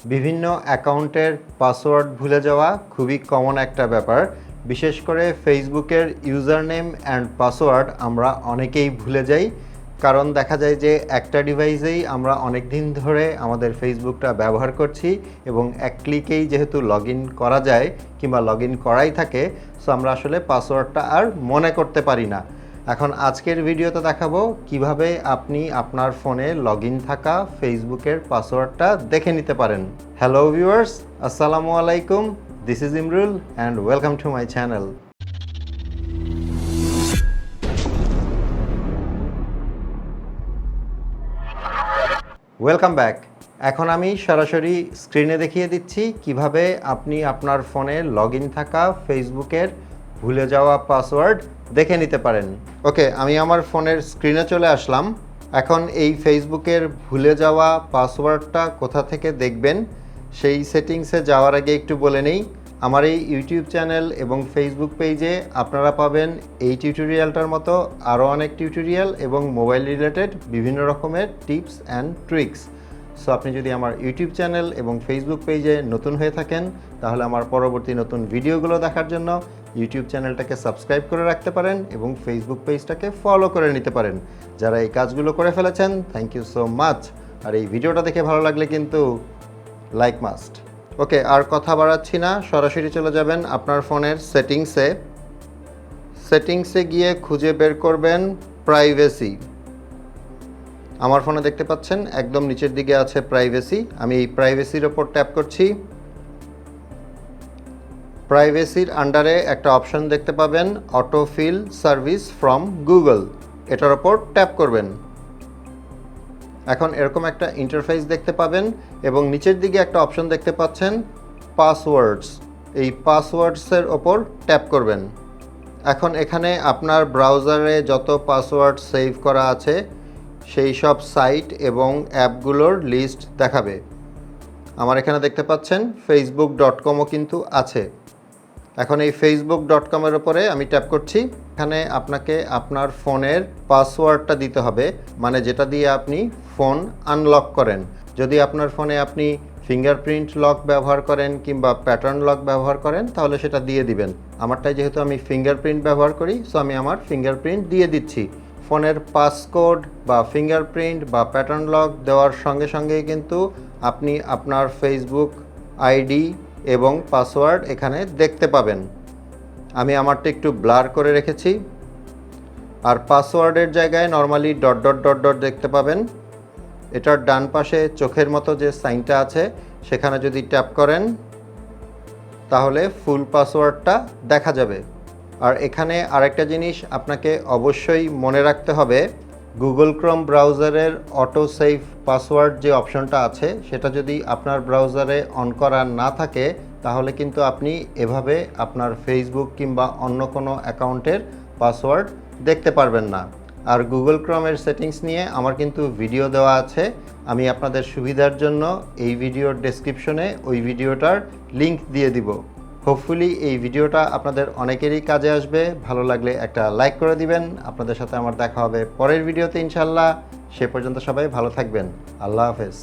বিভিন্ন অ্যাকাউন্টের পাসওয়ার্ড ভুলে যাওয়া খুবই কমন একটা ব্যাপার। বিশেষ করে ফেসবুকের ইউজার নেম অ্যান্ড পাসওয়ার্ড আমরা অনেকেই ভুলে যাই, কারণ দেখা যায় যে একটা ডিভাইসেই আমরা অনেক দিন ধরে আমাদের ফেসবুকটা ব্যবহার করছি এবং এক ক্লিকেই যেহেতু লগ ইন করা যায় কিংবা লগ ইন করাই থাকে, সো আমরা আসলে পাসওয়ার্ডটা আর মনে করতে পারি না। এখন আজকের ভিডিওতে দেখাবো কিভাবে আপনি আপনার ফোনে লগ ইন থাকা ফেসবুকের পাসওয়ার্ডটা দেখে নিতে পারেন। হ্যালো ভিউয়ার্স, আসসালামু আলাইকুম। This is Imrul and welcome to my channel. Welcome back. এখন আমি সরাসরি স্ক্রিনে দেখিয়ে দিচ্ছি কিভাবে আপনি আপনার ফোনে লগ ইন থাকা ফেসবুকের ভুলে যাওয়া পাসওয়ার্ড দেখে নিতে পারেন। ওকে, আমি আমার ফোনের স্ক্রিনে চলে আসলাম। এখন এই ফেসবুকের ভুলে যাওয়া পাসওয়ার্ডটা কোথা থেকে দেখবেন সেই সেটিংসে যাওয়ার আগে একটু বলে নেই, আমার এই ইউটিউব চ্যানেল এবং ফেসবুক পেজে আপনারা পাবেন এই টিউটোরিয়ালটার মতো আরও অনেক টিউটোরিয়াল এবং মোবাইল রিলেটেড বিভিন্ন রকমের টিপস অ্যান্ড ট্রিক্স। সো আপনি যদি আমার ইউটিউব চ্যানেল এবং ফেসবুক পেজে নতুন হয়ে থাকেন, তাহলে আমার পরবর্তী নতুন ভিডিওগুলো দেখার জন্য ইউটিউব চ্যানেলটাকে সাবস্ক্রাইব করে রাখতে পারেন এবং ফেসবুক পেজটাকে ফলো করে নিতে পারেন। যারা এই কাজগুলো করে ফেলেছেন, থ্যাংক ইউ সো মাচ। আর এই ভিডিওটা দেখে ভালো লাগলে কিন্তু লাইক মাস্ট। ওকে, আর কথা বাড়াচ্ছি না, সরাসরি চলে যাবেন আপনার ফোনের সেটিংসে গিয়ে খুঁজে বের করবেন প্রাইভেসি। আমার ফোনে দেখতে পাচ্ছেন একদম নিচের দিকে আছে প্রাইভেসি। আমি এই প্রাইভেসির ওপর ট্যাপ করছি। প্রাইভেসির আন্ডারে একটা অপশন দেখতে পাবেন অটোফিল সার্ভিস ফ্রম গুগল, এটার ওপর ট্যাপ করবেন। এখন এরকম একটা ইন্টারফেস দেখতে পাবেন এবং নিচের দিকে একটা অপশন দেখতে পাচ্ছেন পাসওয়ার্ডস। এই পাসওয়ার্ডসের ওপর ট্যাপ করবেন। এখন এখানে আপনার ব্রাউজারে যত পাসওয়ার্ড সেভ করা আছে সেই সব সাইট এবং অ্যাপগুলোর লিস্ট দেখাবে। আমার এখানে দেখতে পাচ্ছেন facebook.comও কিন্তু আছে। এখন এই facebook.com-এর ওপরে আমি ট্যাপ করছি। এখানে আপনাকে আপনার ফোনের পাসওয়ার্ডটা দিতে হবে, মানে যেটা দিয়ে আপনি ফোন আনলক করেন। যদি আপনার ফোনে আপনি ফিঙ্গারপ্রিন্ট লক ব্যবহার করেন কিংবা প্যাটার্ন লক ব্যবহার করেন, তাহলে সেটা দিয়ে দিবেন। আমারটাই যেহেতু আমি ফিঙ্গারপ্রিন্ট ব্যবহার করি, সো আমি আমার ফিঙ্গারপ্রিন্ট দিয়ে দিচ্ছি। ফোনের পাসকোড বা ফিঙ্গারপ্রিন্ট বা প্যাটার্ন লক দেওয়ার সঙ্গে সঙ্গেই কিন্তু আপনি আপনার ফেসবুক আইডি এবং পাসওয়ার্ড এখানে দেখতে পাবেন। আমি আমারটা একটু ব্লার করে রেখেছি। আর পাসওয়ার্ডের জায়গায় normally dot dot dot dot দেখতে পাবেন। এটার ডান পাশে চোখের মতো যে সাইনটা আছে সেখানে যদি ট্যাপ করেন তাহলে ফুল পাসওয়ার্ডটা দেখা যাবে। আর এখানে আরেকটা জিনিস আপনাকে অবশ্যই মনে রাখতে হবে, গুগল ক্রোম ব্রাউজারের অটো সেভ পাসওয়ার্ড যে অপশনটা আছে সেটা যদি আপনার ব্রাউজারে অন করা না থাকে, তাহলে কিন্তু আপনি এভাবে আপনার ফেসবুক কিংবা অন্য কোনো অ্যাকাউন্টের পাসওয়ার্ড দেখতে পারবেন না। আর গুগল ক্রোমের সেটিংস নিয়ে আমার কিন্তু ভিডিও দেওয়া আছে, আমি আপনাদের সুবিধার জন্য এই ভিডিওর ডেসক্রিপশনে ওই ভিডিওটার লিংক দিয়ে দিব। হোপফুলি এই ভিডিওটা আপনাদের অনেকেরই কাজে আসবে। ভালো লাগলে একটা লাইক করে দিবেন। আপনাদের সাথে আমার দেখা হবে পরের ভিডিওতে ইনশাল্লাহ। সে পর্যন্ত সবাই ভালো থাকবেন। আল্লাহ হাফেজ।